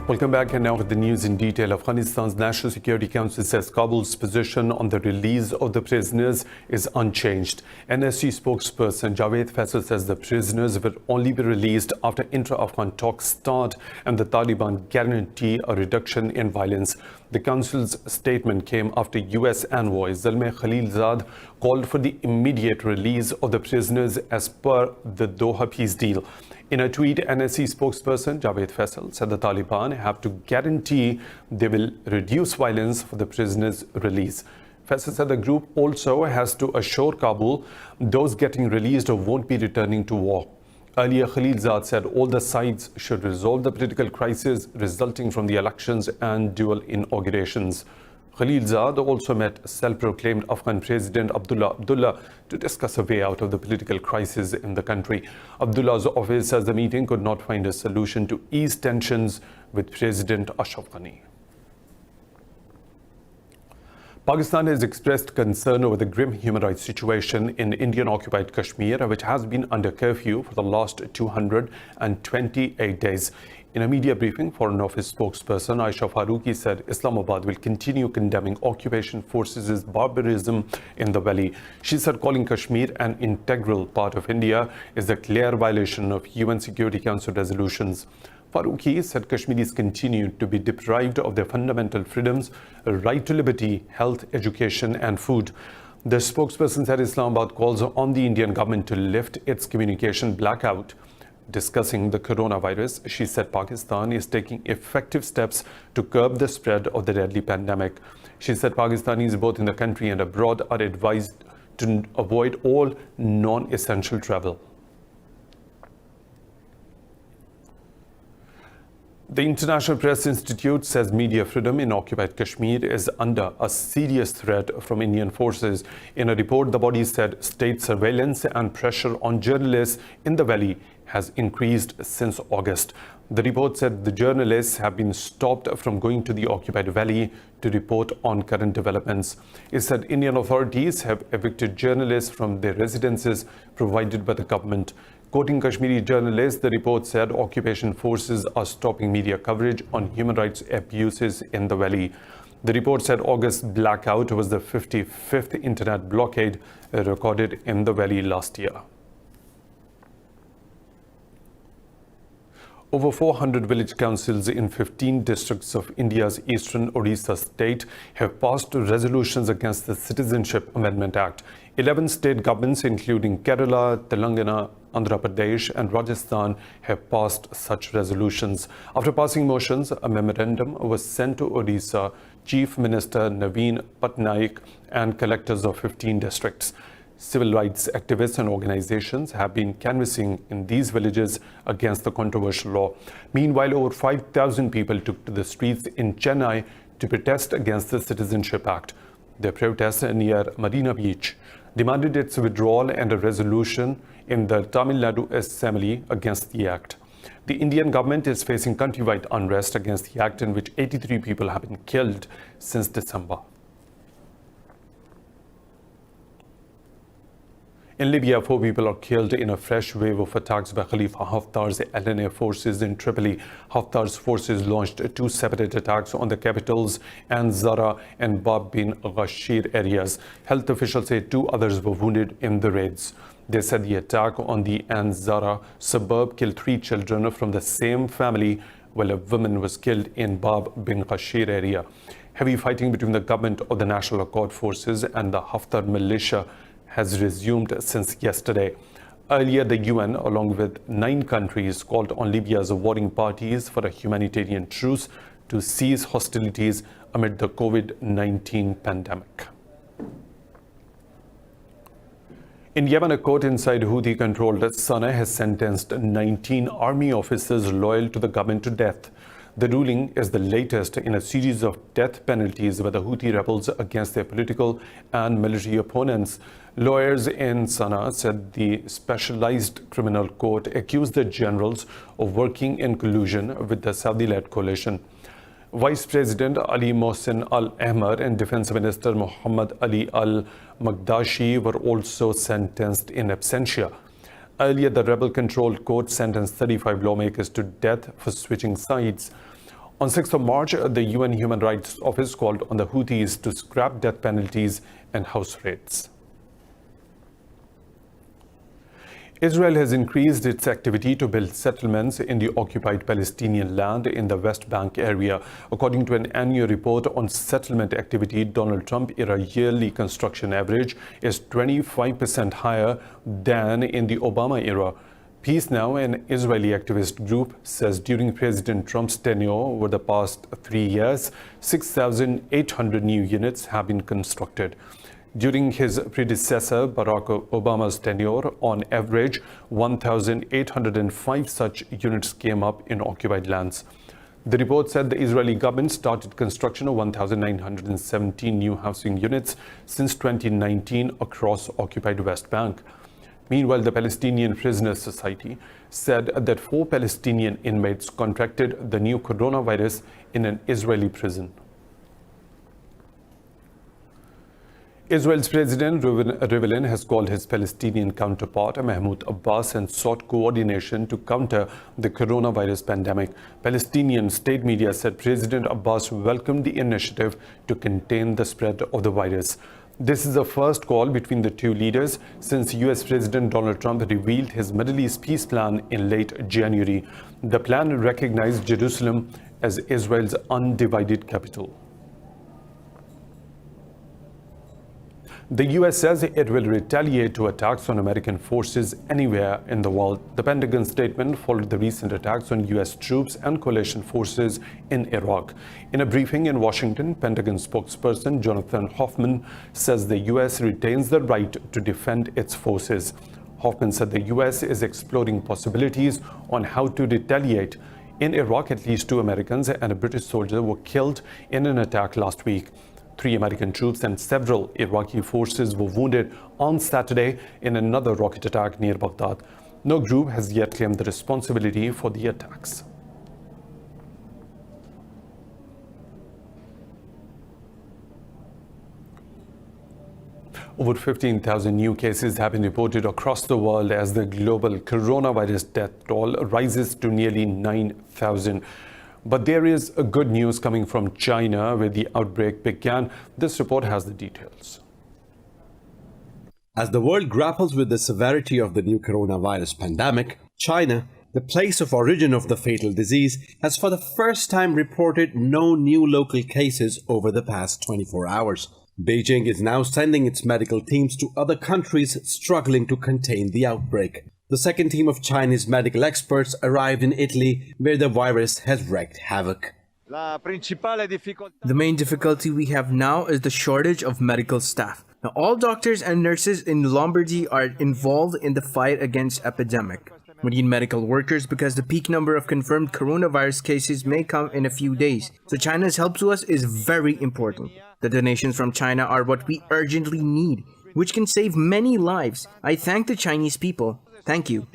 Welcome back, and now with the news in detail. Afghanistan's National Security Council says Kabul's position on the release of the prisoners is unchanged. NSC spokesperson Javed Faisal says the prisoners will only be released after intra-Afghan talks start and the Taliban guarantee a reduction in violence. The council's statement came after US envoy Zalmay Khalilzad called for the immediate release of the prisoners as per the Doha peace deal. In a tweet, NSC spokesperson Javed Faisal said the Taliban have to guarantee they will reduce violence for the prisoners' release. Faisal said the group also has to assure Kabul those getting released won't be returning to war. Earlier, Khalilzad said all the sides should resolve the political crisis resulting from the elections and dual inaugurations. Khalilzad also met self-proclaimed Afghan President Abdullah to discuss a way out of the political crisis in the country. Abdullah's office says the meeting could not find a solution to ease tensions with President Ashraf Ghani. Pakistan has expressed concern over the grim human rights situation in Indian-occupied Kashmir, which has been under curfew for the last 228 days. In a media briefing, Foreign Office spokesperson Aisha Farooqi said Islamabad will continue condemning occupation forces' barbarism in the valley. She said calling Kashmir an integral part of India is a clear violation of UN Security Council resolutions. Farooqi said Kashmiris continue to be deprived of their fundamental freedoms, right to liberty, health, education and food. The spokesperson said Islamabad calls on the Indian government to lift its communication blackout. Discussing the coronavirus, she said Pakistan is taking effective steps to curb the spread of the deadly pandemic. She said Pakistanis both in the country and abroad are advised to avoid all non-essential travel. The International Press Institute says media freedom in occupied Kashmir is under a serious threat from Indian forces. In a report, the body said state surveillance and pressure on journalists in the valley has increased since August. The report said the journalists have been stopped from going to the occupied valley to report on current developments. It said Indian authorities have evicted journalists from their residences provided by the government. Quoting Kashmiri journalists, the report said occupation forces are stopping media coverage on human rights abuses in the valley. The report said August blackout was the 55th internet blockade recorded in the valley last year. Over 400 village councils in 15 districts of India's eastern Odisha state have passed resolutions against the Citizenship Amendment Act. 11 state governments, including Kerala, Telangana, Andhra Pradesh and Rajasthan, have passed such resolutions. After passing motions, a memorandum was sent to Odisha Chief Minister Naveen Patnaik and collectors of 15 districts. Civil rights activists and organizations have been canvassing in these villages against the controversial law. Meanwhile, over 5,000 people took to the streets in Chennai to protest against the Citizenship Act. Their protests near Marina Beach demanded its withdrawal and a resolution in the Tamil Nadu Assembly against the act. The Indian government is facing countrywide unrest against the act, in which 83 people have been killed since December. In Libya, 4 people are killed in a fresh wave of attacks by Khalifa Haftar's LNA forces in Tripoli. Haftar's forces launched 2 separate attacks on the capitals Anzara and Bab bin Ghashir areas. Health officials say 2 others were wounded in the raids. They said the attack on the Anzara suburb killed 3 children from the same family, while a woman was killed in Bab bin Ghashir area. Heavy fighting between the government of the National Accord forces and the Haftar militia has resumed since yesterday. Earlier, the UN, along with 9 countries, called on Libya's warring parties for a humanitarian truce to cease hostilities amid the COVID-19 pandemic. In Yemen, a court inside Houthi-controlled Sana'a has sentenced 19 army officers loyal to the government to death. The ruling is the latest in a series of death penalties by the Houthi rebels against their political and military opponents. Lawyers in Sana'a said the specialized criminal court accused the generals of working in collusion with the Saudi-led coalition. Vice President Ali Mohsen Al-Ahmar and Defense Minister Muhammad Ali Al-Magdashi were also sentenced in absentia. Earlier, the rebel-controlled court sentenced 35 lawmakers to death for switching sides. On 6th of March, the UN Human Rights Office called on the Houthis to scrap death penalties and house raids. Israel has increased its activity to build settlements in the occupied Palestinian land in the West Bank area. According to an annual report on settlement activity, Donald Trump-era yearly construction average is 25% higher than in the Obama era. Peace Now, an Israeli activist group, says during President Trump's tenure over the past 3 years, 6,800 new units have been constructed. During his predecessor Barack Obama's tenure, on average, 1,805 such units came up in occupied lands. The report said the Israeli government started construction of 1,917 new housing units since 2019 across occupied West Bank. Meanwhile, the Palestinian Prisoners Society said that 4 Palestinian inmates contracted the new coronavirus in an Israeli prison. Israel's President Rivlin has called his Palestinian counterpart Mahmoud Abbas and sought coordination to counter the coronavirus pandemic. Palestinian state media said President Abbas welcomed the initiative to contain the spread of the virus. This is the first call between the two leaders since US President Donald Trump revealed his Middle East peace plan in late January. The plan recognized Jerusalem as Israel's undivided capital. The US says it will retaliate to attacks on American forces anywhere in the world. The Pentagon statement followed the recent attacks on US troops and coalition forces in Iraq. In a briefing in Washington, Pentagon spokesperson Jonathan Hoffman says the US retains the right to defend its forces. Hoffman said the US is exploring possibilities on how to retaliate. In Iraq, at least 2 Americans and a British soldier were killed in an attack last week. 3 American troops and several Iraqi forces were wounded on Saturday in another rocket attack near Baghdad. No group has yet claimed the responsibility for the attacks. Over 15,000 new cases have been reported across the world as the global coronavirus death toll rises to nearly 9,000. But there is a good news coming from China, where the outbreak began. This report has the details. As the world grapples with the severity of the new coronavirus pandemic, China, the place of origin of the fatal disease, has for the first time reported no new local cases over the past 24 hours. Beijing is now sending its medical teams to other countries struggling to contain the outbreak. The second team of Chinese medical experts arrived in Italy, where the virus has wreaked havoc. The main difficulty we have now is the shortage of medical staff. Now, all doctors and nurses in Lombardy are involved in the fight against epidemic. We need medical workers because the peak number of confirmed coronavirus cases may come in a few days. So China's help to us is very important. The donations from China are what we urgently need, which can save many lives. I thank the Chinese people. Thank you.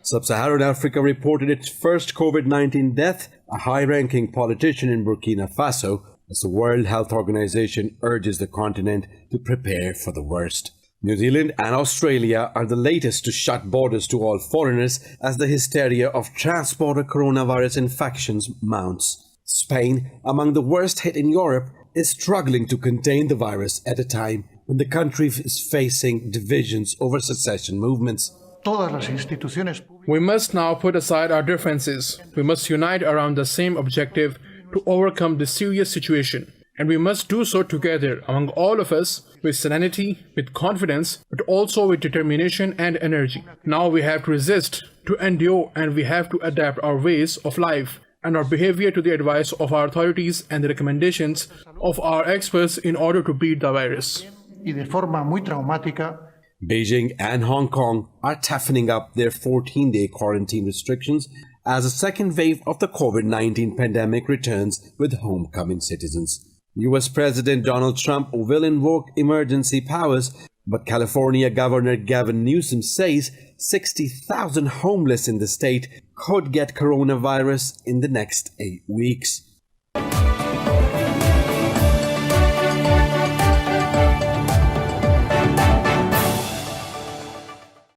Sub-Saharan Africa reported its first COVID-19 death, a high-ranking politician in Burkina Faso, as the World Health Organization urges the continent to prepare for the worst. New Zealand and Australia are the latest to shut borders to all foreigners as the hysteria of transborder coronavirus infections mounts. Spain, among the worst hit in Europe, is struggling to contain the virus at a time when the country is facing divisions over secession movements. We must now put aside our differences. We must unite around the same objective to overcome this serious situation. And we must do so together among all of us with serenity, with confidence, but also with determination and energy. Now we have to resist, to endure, and we have to adapt our ways of life and our behavior to the advice of our authorities and the recommendations of our experts in order to beat the virus. Beijing and Hong Kong are toughening up their 14-day quarantine restrictions as a second wave of the COVID-19 pandemic returns with homecoming citizens. US President Donald Trump will invoke emergency powers, but California Governor Gavin Newsom says 60,000 homeless in the state could get coronavirus in the next 8 weeks.